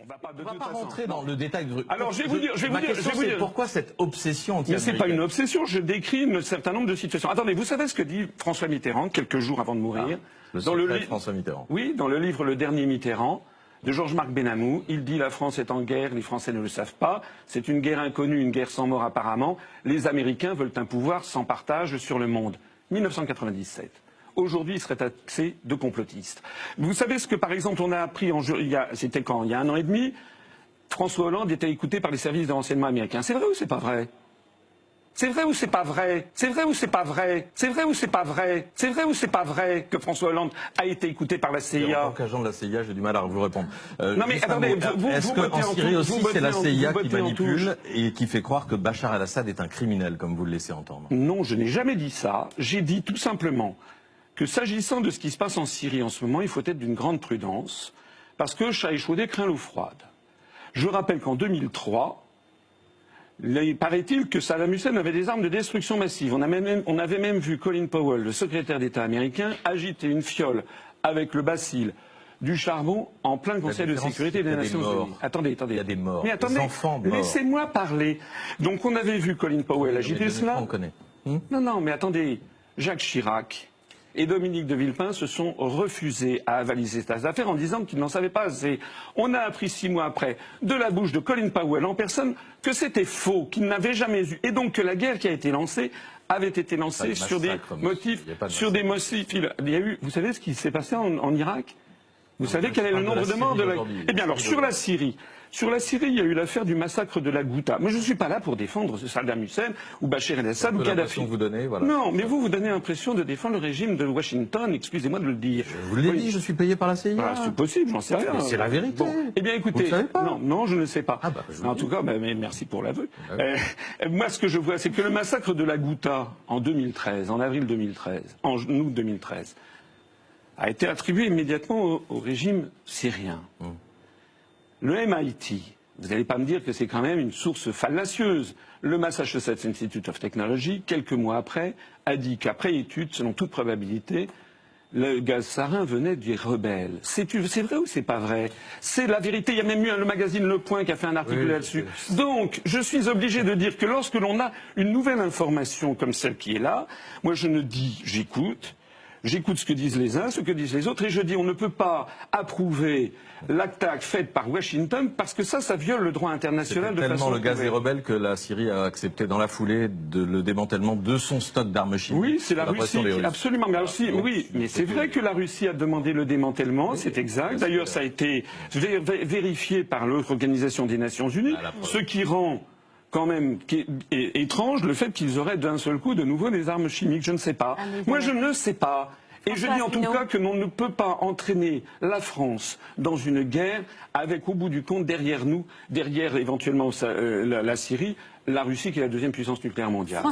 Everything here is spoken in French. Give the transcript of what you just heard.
On va pas, va pas rentrer dans le détail du truc. Alors, je vais vous dire, pourquoi cette obsession Mais c'est pas une obsession, je décris un certain nombre de situations. Attendez, vous savez ce que dit François Mitterrand quelques jours avant de mourir dans le livre François Mitterrand. Oui, dans le livre Le Dernier Mitterrand de Georges-Marc Benamou, il dit la France est en guerre, les Français ne le savent pas, c'est une guerre inconnue, une guerre sans mort apparemment, les Américains veulent un pouvoir sans partage sur le monde. 1997. Aujourd'hui, il serait taxé de complotiste. Vous savez ce que, par exemple, on a appris, c'était quand, il y a 1 an et demi, François Hollande était écouté par les services de renseignement américains. C'est vrai ou c'est pas vrai? C'est vrai ou c'est pas vrai? C'est vrai ou c'est pas vrai? C'est vrai ou c'est pas vrai? C'est vrai ou c'est pas vrai que François Hollande a été écouté par la CIA? En tant qu'agent de la CIA, j'ai du mal à vous répondre. Non mais attendez, est-ce qu'en Syrie aussi, c'est la CIA qui manipule et qui fait croire que Bachar el-Assad est un criminel, comme vous le laissez entendre? Non, je n'ai jamais dit ça. J'ai dit tout simplement que s'agissant de ce qui se passe en Syrie en ce moment, il faut être d'une grande prudence, parce que chat échaudé craint l'eau froide. Je rappelle qu'en 2003, paraît-il que Saddam Hussein avait des armes de destruction massive. On avait même vu Colin Powell, le secrétaire d'État américain, agiter une fiole avec le bacille du charbon en plein Conseil de sécurité des Nations Unies. Attendez. Il y a des morts, mais attendez, des enfants morts. Laissez-moi parler. Donc on avait vu Colin Powell agiter cela. On connaît. Non, mais attendez. Jacques Chirac et Dominique de Villepin se sont refusés à avaliser cette affaire en disant qu'ils n'en savaient pas assez. On a appris 6 mois après, de la bouche de Colin Powell en personne, que c'était faux, qu'il n'avait jamais eu, et donc que la guerre qui a été lancée avait été lancée sur des motifs, Il y a eu, vous savez ce qui s'est passé en Irak? Vous savez quel est le nombre de morts de la... Eh bien alors, sur la Syrie, il y a eu l'affaire du massacre de la Ghouta. Mais je ne suis pas là pour défendre Saddam Hussein ou Bachar el-Assad ou Kadhafi. Vous donnez, voilà. Non, mais vous donnez l'impression de défendre le régime de Washington, excusez-moi de le dire. Je vous l'ai dit, je suis payé par la CIA. Ah, c'est possible, j'en sais rien. Mais c'est la vérité. Bon. Eh bien écoutez, vous savez pas. Non, je ne sais pas. En tout cas, mais merci pour l'aveu. Moi, ce que je vois, c'est que le massacre de la Ghouta en 2013, en avril 2013, en août 2013, a été attribué immédiatement au régime syrien. Le MIT, vous n'allez pas me dire que c'est quand même une source fallacieuse. Le Massachusetts Institute of Technology, quelques mois après, a dit qu'après étude, selon toute probabilité, le gaz sarin venait des rebelles. C'est vrai ou c'est pas vrai? C'est la vérité. Il y a même eu le magazine Le Point qui a fait un article là-dessus. Donc, je suis obligé de dire que lorsque l'on a une nouvelle information comme celle qui est là, moi je ne dis, j'écoute. J'écoute ce que disent les uns, ce que disent les autres, et je dis on ne peut pas approuver l'attaque faite par Washington parce que ça viole le droit international de façon... C'est tellement le gaz des rebelles que la Syrie a accepté dans la foulée le démantèlement de son stock d'armes chimiques. Oui, c'est la Russie, absolument. Mais aussi, oui, mais c'est vrai que la Russie a demandé le démantèlement, c'est exact. D'ailleurs, ça a été vérifié par l'Organisation des Nations Unies, ce qui rend quand même étrange le fait qu'ils auraient d'un seul coup de nouveau des armes chimiques. Je ne sais pas. Moi, je ne sais pas. Et je dis en tout cas que l'on ne peut pas entraîner la France dans une guerre avec, au bout du compte, derrière nous, derrière éventuellement la Syrie, la Russie qui est la 2e puissance nucléaire mondiale.